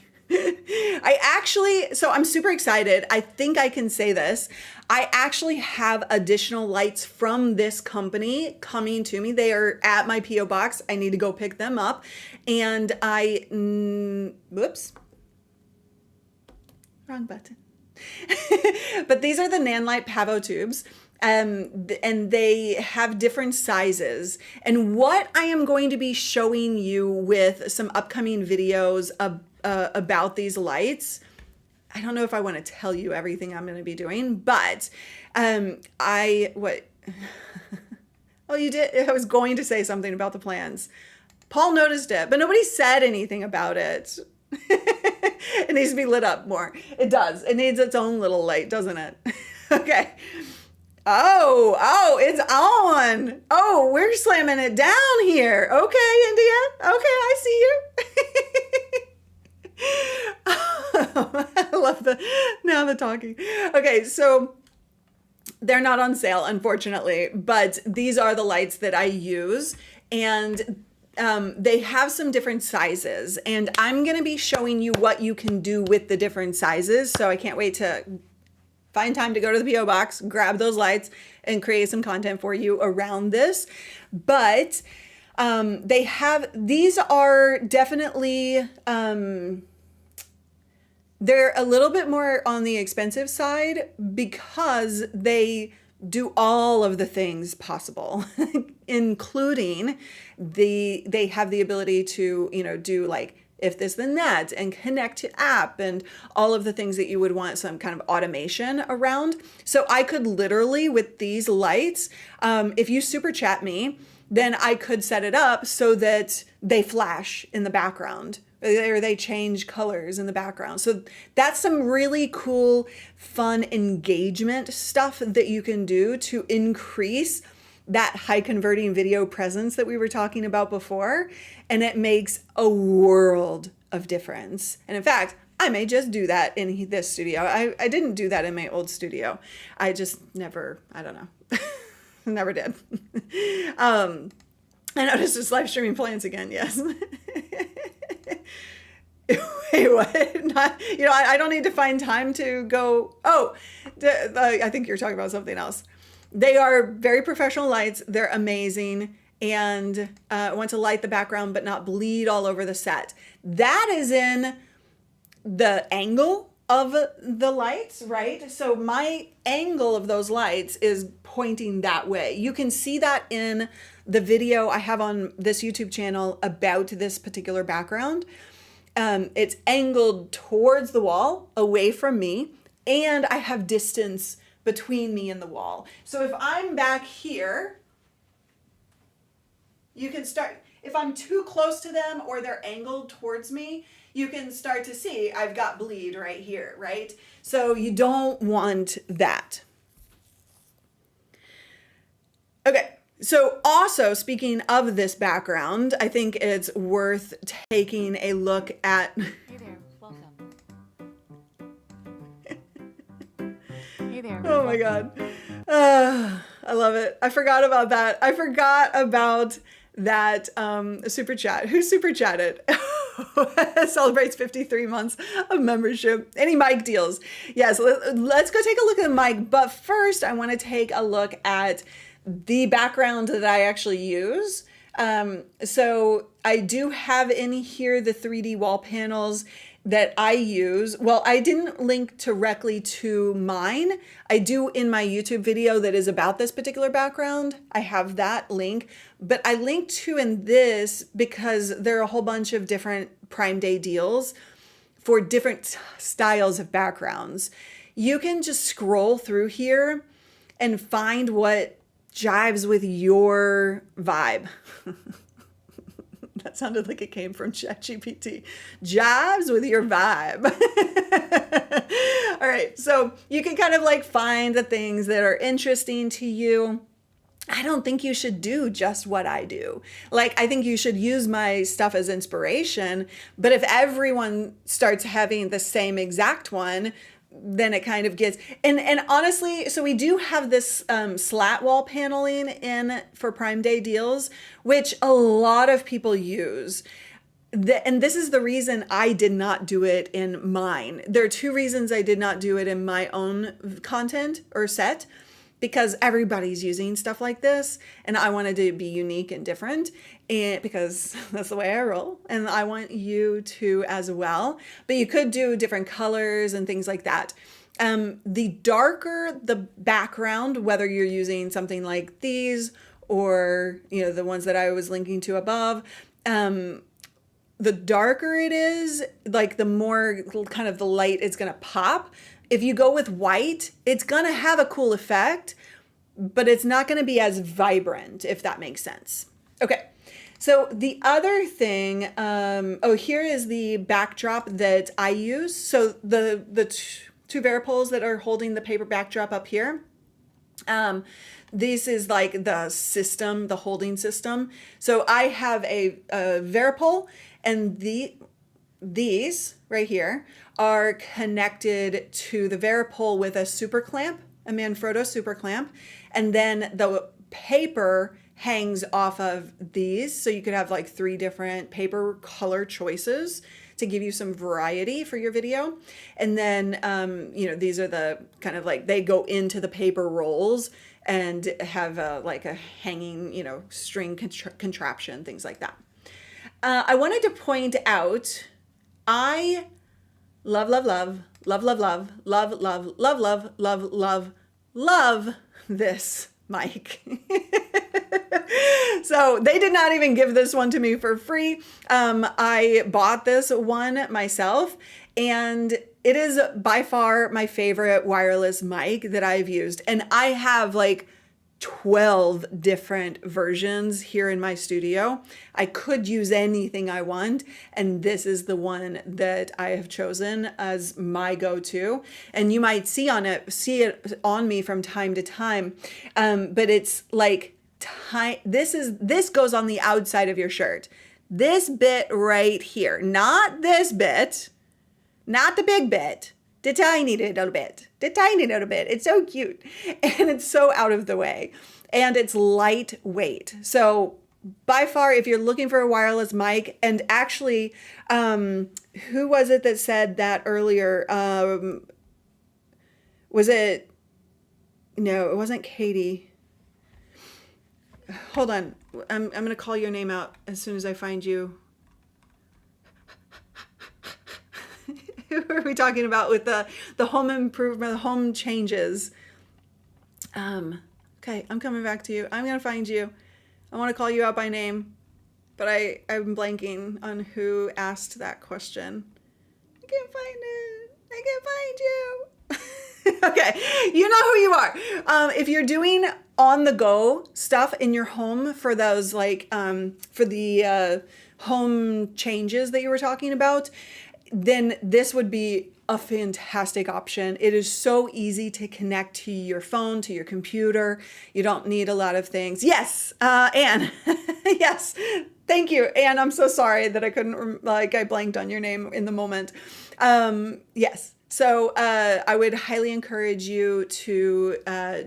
So I'm super excited. I think I can say this. I actually have additional lights from this company coming to me. They are at my P.O. box. I need to go pick them up. And whoops. Wrong button. But these are the Nanlite Pavo tubes. And they have different sizes. And what I am going to be showing you with some upcoming videos about these lights, I don't know if I want to tell you everything I'm going to be doing, but oh, you did. I was going to say something about the plans. Paul noticed it, but nobody said anything about it. It needs to be lit up more. It does. It needs its own little light, doesn't it? Okay. Oh, it's on. Oh, we're slamming it down here. Okay, India. Okay, I see you. I love the talking. Okay, so they're not on sale, unfortunately, but these are the lights that I use, and they have some different sizes, and I'm going to be showing you what you can do with the different sizes. So I can't wait to find time to go to the P.O. box, grab those lights, and create some content for you around this. But these are definitely, they're a little bit more on the expensive side because they do all of the things possible, including they have the ability to, do like if this then that and connect to app and all of the things that you would want some kind of automation around. So I could literally, with these lights, if you super chat me, then I could set it up so that they flash in the background or they change colors in the background. So that's some really cool, fun engagement stuff that you can do to increase that high converting video presence that we were talking about before. And it makes a world of difference. And in fact, I may just do that in this studio. I didn't do that in my old studio. I just never, I don't know, never did. I noticed it's live streaming plans again. Yes. Wait, what? Not, I don't need to find time to go. Oh, I think you're talking about something else. They are very professional lights. They're amazing. And I want to light the background, but not bleed all over the set. That is in the angle of the lights, right? So my angle of those lights is pointing that way. You can see that in the video I have on this YouTube channel about this particular background. It's angled towards the wall, away from me, and I have distance between me and the wall. So if I'm back here, you can start, if I'm too close to them or they're angled towards me, you can start to see I've got bleed right here, right? So you don't want that. Okay. So also, speaking of this background, I think it's worth taking a look at. Hey there, welcome. Hey there. Oh my God. I love it. I forgot about that. I forgot about that super chat. Who super chatted? Celebrates 53 months of membership. Any mic deals? Yes, let's go take a look at the mic. But first, I want to take a look at the background that I actually use. So I do have in here the 3D wall panels that I use. Well, I didn't link directly to mine. I do in my YouTube video that is about this particular background. I have that link, but I linked to in this because there are a whole bunch of different Prime Day deals for different styles of backgrounds. you can just scroll through here and find what jives with your vibe. That sounded like it came from ChatGPT. Jives with your vibe. All right, so you can kind of like find the things that are interesting to you. I don't think you should do just what I do. Like, I think you should use my stuff as inspiration, but if everyone starts having the same exact one, then it kind of gets, and honestly, so we do have this slat wall paneling in for Prime Day deals, which a lot of people use. And this is the reason I did not do it in mine. There are two reasons I did not do it in my own content or set, because everybody's using stuff like this and I wanted to be unique and different, and because that's the way I roll, and I want you to as well. But you could do different colors and things like that. The darker the background, whether you're using something like these or, you know, the ones that I was linking to above, the darker it is, like the more kind of the light it's gonna pop. If you go with white, it's gonna have a cool effect, but it's not gonna be as vibrant, if that makes sense. Okay, so the other thing, here is the backdrop that I use. So the two variables that are holding the paper backdrop up here, this is like the system, the holding system. So I have a varipole, and these right here are connected to the varipole with a super clamp, a Manfrotto super clamp, and then the paper hangs off of these. So you could have like 3 different paper color choices to give you some variety for your video. And then, you know, these are the kind of like, they go into the paper rolls and have like a hanging, you know, string contraption, things like that. I wanted to point out, I love this mic. So they did not even give this one to me for free. I bought this one myself, and it is by far my favorite wireless mic that I've used. And I have like 12 different versions here in my studio. I could use anything I want, and this is the one that I have chosen as my go-to. And you might see it on me from time to time, but it's like this goes on the outside of your shirt. This bit right here, not this bit, not the big bit. The tiny little bit. It's so cute. And it's so out of the way. And it's lightweight. So by far, if you're looking for a wireless mic, and actually, who was it that said that earlier? Was it? No, it wasn't Katie. Hold on. I'm going to call your name out as soon as I find you. Who are we talking about with the home improvement, the home changes? Okay, I'm coming back to you. I'm going to find you. I want to call you out by name, but I'm blanking on who asked that question. I can't find it. I can't find you. Okay, you know who you are. If you're doing on the go stuff in your home for those, like, for the home changes that you were talking about, then this would be a fantastic option. It is so easy to connect to your phone, to your computer. You don't need a lot of things. Yes, Anne. Yes, thank you. Anne, I'm so sorry that I couldn't, I blanked on your name in the moment. Yes, so I would highly encourage you to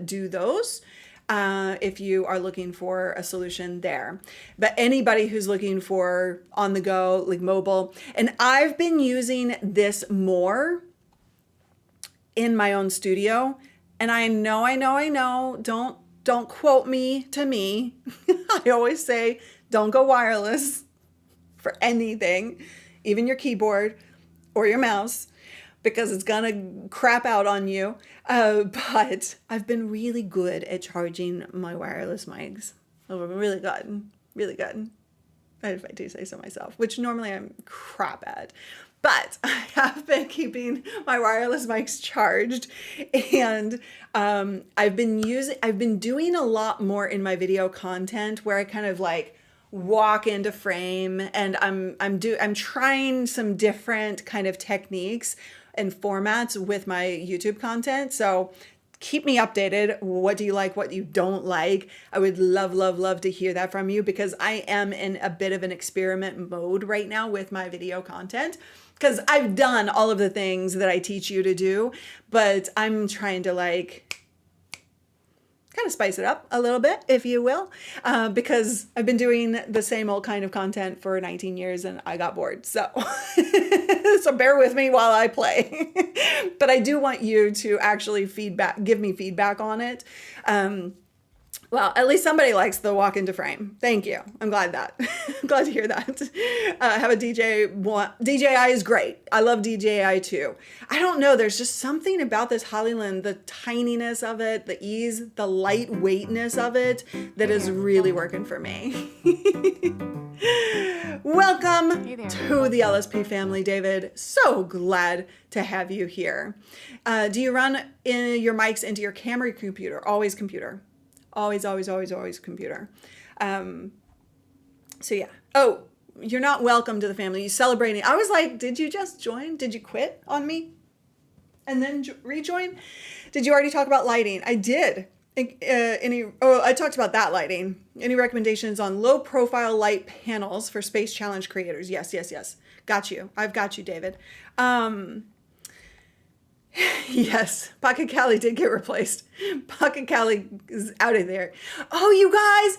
do those. If you are looking for a solution there. But anybody who's looking for on the go, like mobile, and I've been using this more in my own studio. And I know, don't quote me to me. I always say, don't go wireless for anything, even your keyboard or your mouse, because it's gonna crap out on you. But I've been really good at charging my wireless mics. I've really gotten. if I do say so myself, which normally I'm crap at. But I have been keeping my wireless mics charged, and I've been doing a lot more in my video content where I kind of like walk into frame, and I'm trying some different kind of techniques and formats with my YouTube content. So keep me updated. What do you like? What you don't like? I would love, love, love to hear that from you, because I am in a bit of an experiment mode right now with my video content, because I've done all of the things that I teach you to do, but I'm trying to like kind of spice it up a little bit, if you will, because I've been doing the same old kind of content for 19 years and I got bored. So, so bear with me while I play. But I do want you to actually give me feedback on it. Well, at least somebody likes the walk into frame. Thank you. I'm glad I'm glad to hear that. Have a DJI is great. I love DJI too. I don't know. There's just something about this Hollyland, the tininess of it, the ease, the lightweightness of it that is really working for me. Welcome to the LSP family, David. So glad to have you here. Do you run your mics into your camera or computer? Always computer. Always, always, always, always computer. So yeah. Oh, you're not welcome to the family. You celebrating. I was like, did you just join? Did you quit on me? And then rejoin? Did you already talk about lighting? I did. I talked about that lighting. Any recommendations on low profile light panels for Space Challenge creators? Yes, yes, yes. Got you. I've got you, David. Yes, Pocket Cali did get replaced. Pocket Cali is out of there. Oh, you guys.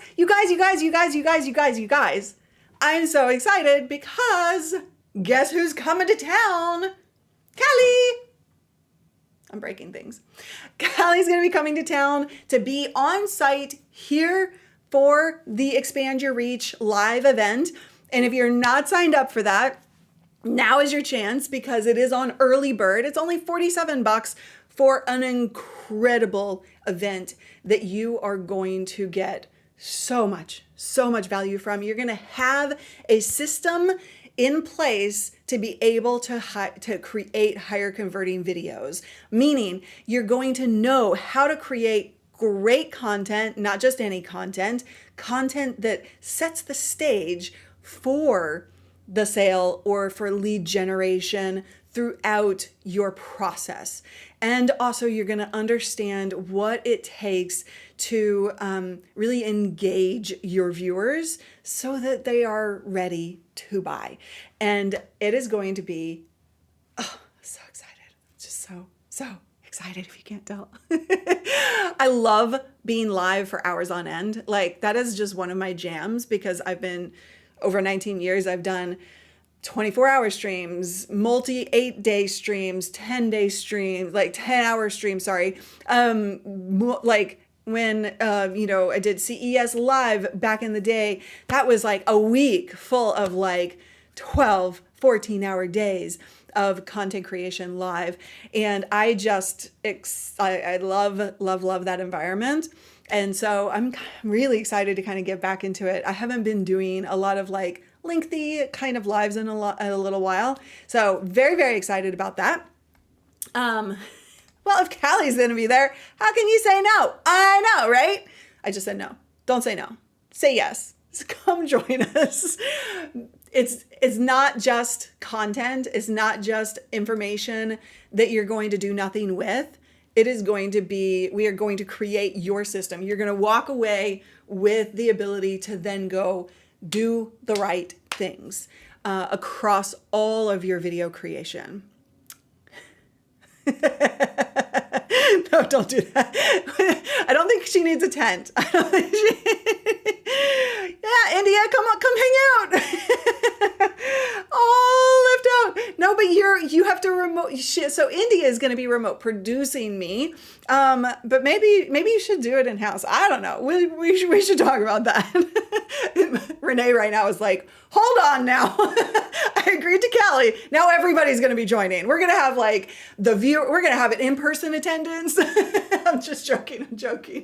I'm so excited because guess who's coming to town? Callie. I'm breaking things. Callie's going to be coming to town to be on site here for the Expand Your Reach live event. And if you're not signed up for that, now is your chance, because it is on early bird. It's only $47 for an incredible event that you are going to get so much value from. You're going to have a system in place to be able to create higher converting videos, meaning you're going to know how to create great content, not just any content that sets the stage for the sale or for lead generation throughout your process. And also you're going to understand what it takes to really engage your viewers so that they are ready to buy. And it is going to be, so excited. Just so excited, if you can't tell. I love being live for hours on end. Like, that is just one of my jams, because over 19 years, I've done 24-hour streams, multi 8-day streams, 10-day streams, like 10-hour streams, sorry. Like when, I did CES live back in the day, that was like a week full of like 12, 14-hour days of content creation live. And I just, I love that environment. And so I'm really excited to kind of get back into it. I haven't been doing a lot of like lengthy kind of lives in a little while. So very, very excited about that. Well, if Callie's going to be there, how can you say no? I know, right? I just said no. Don't say no. Say yes. Come join us. It's not just content. It's not just information that you're going to do nothing with. It is going to be, we are going to create your system. You're going to walk away with the ability to then go do the right things across all of your video creation. No, don't do that. I don't think she needs a tent. I don't think yeah, India, come hang out. Oh, lift out. No but you have to remote shit. So India is going to be remote producing me. But maybe you should do it in house. I don't know. We should talk about that. Renee right now is like, hold on now. I agreed to Callie. Now everybody's going to be joining. We're going to have like the view. We're going to have an in-person attendance. I'm just joking.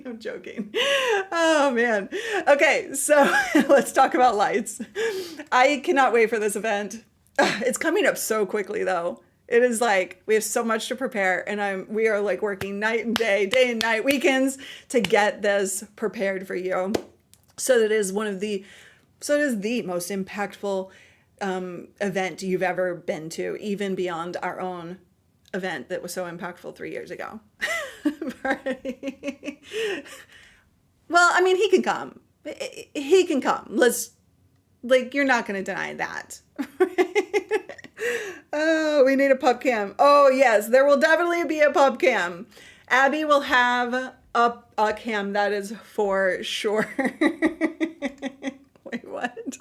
I'm joking. Oh man. Okay. So let's talk about lights. I cannot wait for this event. It's coming up so quickly though. It is like we have so much to prepare, and we are like working night and day and night, weekends to get this prepared for you. So that is it is the most impactful event you've ever been to, even beyond our own event that was so impactful 3 years ago. Well, I mean, he can come. You're not going to deny that. Oh, we need a pub cam. Oh, yes, there will definitely be a pub cam. Abby will have a cam, that is for sure. Wait, what?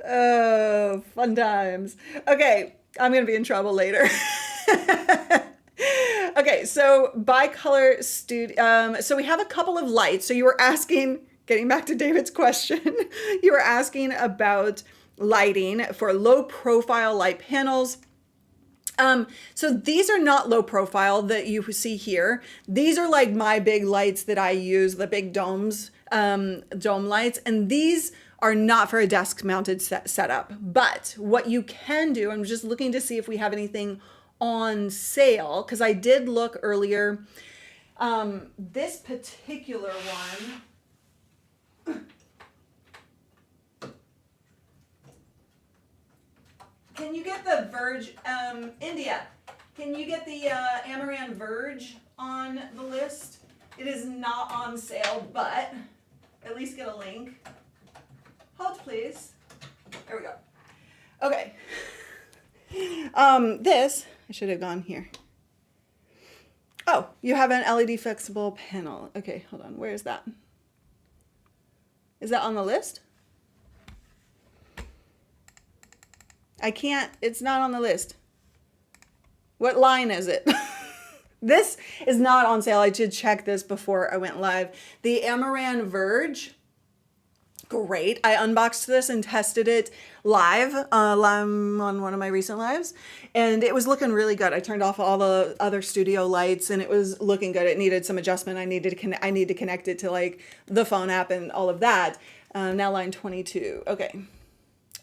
Oh, fun times. Okay, I'm going to be in trouble later. Okay, so bicolor studio. So we have a couple of lights. So you were asking, getting back to David's question, you were asking about lighting for low profile light panels. So these are not low profile that you see here. These are like my big lights that I use, the big domes, dome lights. And these are not for a desk mounted setup. But what you can do, I'm just looking to see if we have anything on sale, because I did look earlier. This particular one, can you get the Verge, India, can you get the Amaran Verge on the list? It is not on sale, but at least get a link. Hold please. There we go. Okay. This, I should have gone here. Oh, you have an LED flexible panel. Okay, hold on. Where is that? Is that on the list? I can't, it's not on the list. What line is it? This is not on sale. I did check this before I went live. The Amaran Verge, great. I unboxed this and tested it live on one of my recent lives, and it was looking really good. I turned off all the other studio lights, and it was looking good. It needed some adjustment. I need to connect it to like the phone app and all of that. Now line 22. Okay.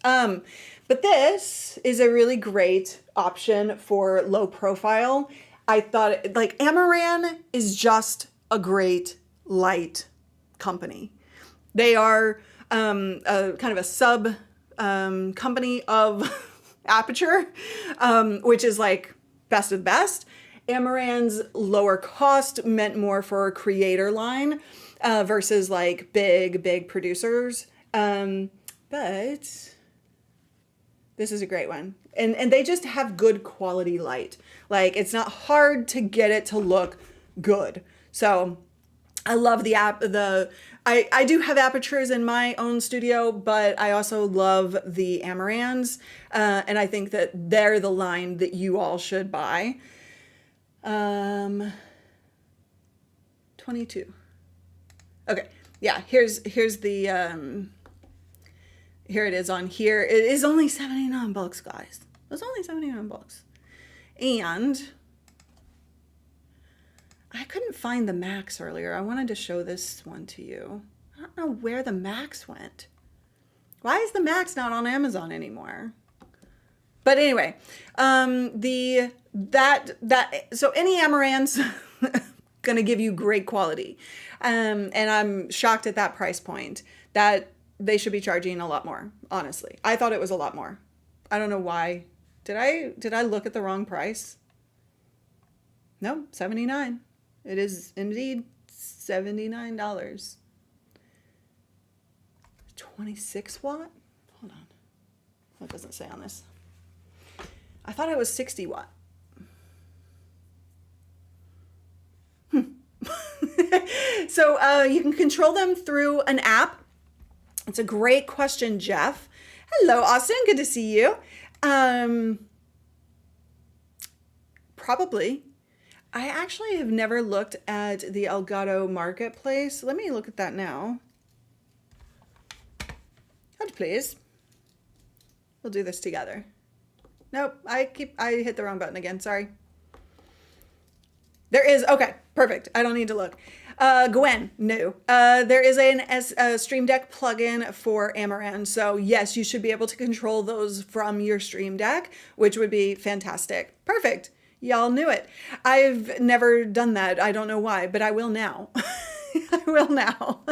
But this is a really great option for low profile. I thought like Amaran is just a great light company. They are a kind of a sub company of Aperture, which is like best of the best. Amaran's lower cost meant more for a creator line versus like big producers. But this is a great one. And they just have good quality light. Like it's not hard to get it to look good. So I love the app. I do have Apertures in my own studio, but I also love the Amarans. And I think that they're the line that you all should buy. 22. Okay. Yeah. Here's the, here it is on here. It is only 79 bucks, guys. It's only 79 bucks. And I couldn't find the Max earlier. I wanted to show this one to you. I don't know where the Max went. Why is the Max not on Amazon anymore? But anyway, so any Amaran's gonna give you great quality. And I'm shocked at that price point. That they should be charging a lot more, honestly. I thought it was a lot more. I don't know why. Did I look at the wrong price? No, $79. It is indeed $79. 26 watt? Hold on. What does it say on this? I thought it was 60 watt. So you can control them through an app. It's a great question, Jeff. Hello, Austin. Good to see you. Probably. I actually have never looked at the Elgato Marketplace. Let me look at that now. Hold please. We'll do this together. Nope, I hit the wrong button again, sorry. There is, okay, perfect. I don't need to look. Gwen, no. There is a Stream Deck plugin for Amaran. So yes, you should be able to control those from your Stream Deck, which would be fantastic. Perfect. Y'all knew it. I've never done that. I don't know why, but I will now. I will now.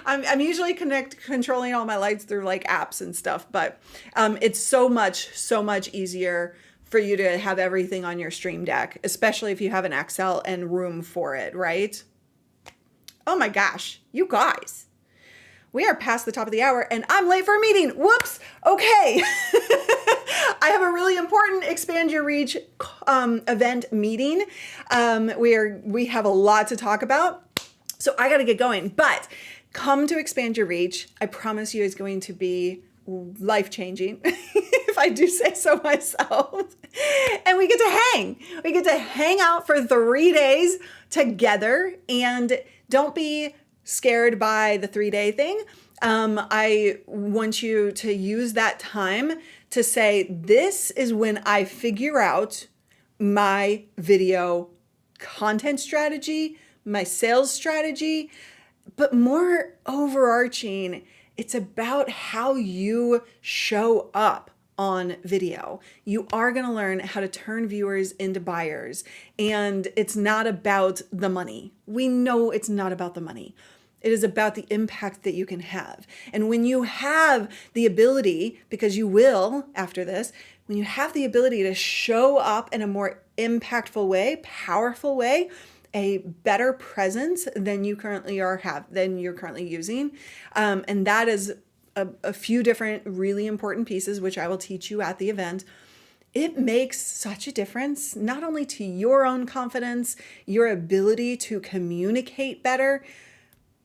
I'm usually controlling all my lights through like apps and stuff, but it's so much easier for you to have everything on your Stream Deck, especially if you have an XL and room for it, right? Oh my gosh, you guys. We are past the top of the hour and I'm late for a meeting. Whoops. Okay. I have a really important Expand Your Reach event meeting. We have a lot to talk about. So I got to get going, but come to Expand Your Reach. I promise you it's going to be life-changing, if I do say so myself. And we get to hang. We get to hang out for 3 days together, and don't be scared by the 3-day thing. I want you to use that time to say, this is when I figure out my video content strategy, my sales strategy, but more overarching, it's about how you show up on video. You are going to learn how to turn viewers into buyers, and it's not about the money. We know it's not about the money. It is about the impact that you can have. And when you have the ability, because you will after this, when you have the ability to show up in a more impactful way, powerful way, a better presence than you currently you're currently using. And that is a few different really important pieces, which I will teach you at the event. It makes such a difference, not only to your own confidence, your ability to communicate better,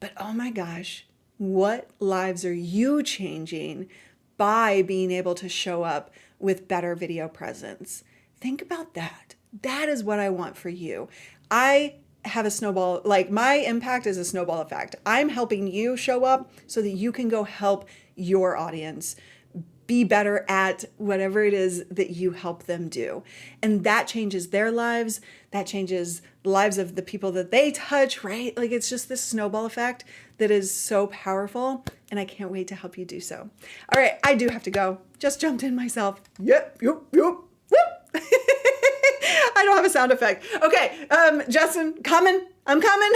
but oh my gosh, what lives are you changing by being able to show up with better video presence? Think about that. That is what I want for you. I have a snowball, like my impact is a snowball effect. I'm helping you show up so that you can go help your audience be better at whatever it is that you help them do. And that changes their lives. That changes the lives of the people that they touch, right? Like it's just this snowball effect that is so powerful. And I can't wait to help you do so. All right, I do have to go. Just jumped in myself. Yep. Whoop. I don't have a sound effect. Okay, Justin, I'm coming.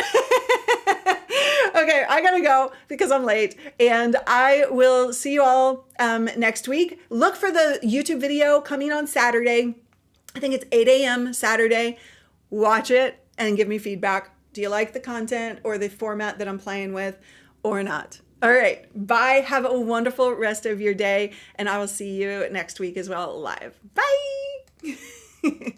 Okay, I gotta go because I'm late, and I will see you all next week. Look for the YouTube video coming on Saturday. I think it's 8 a.m. Saturday. Watch it and give me feedback. Do you like the content or the format that I'm playing with or not? All right, bye. Have a wonderful rest of your day, and I will see you next week as well live. Bye.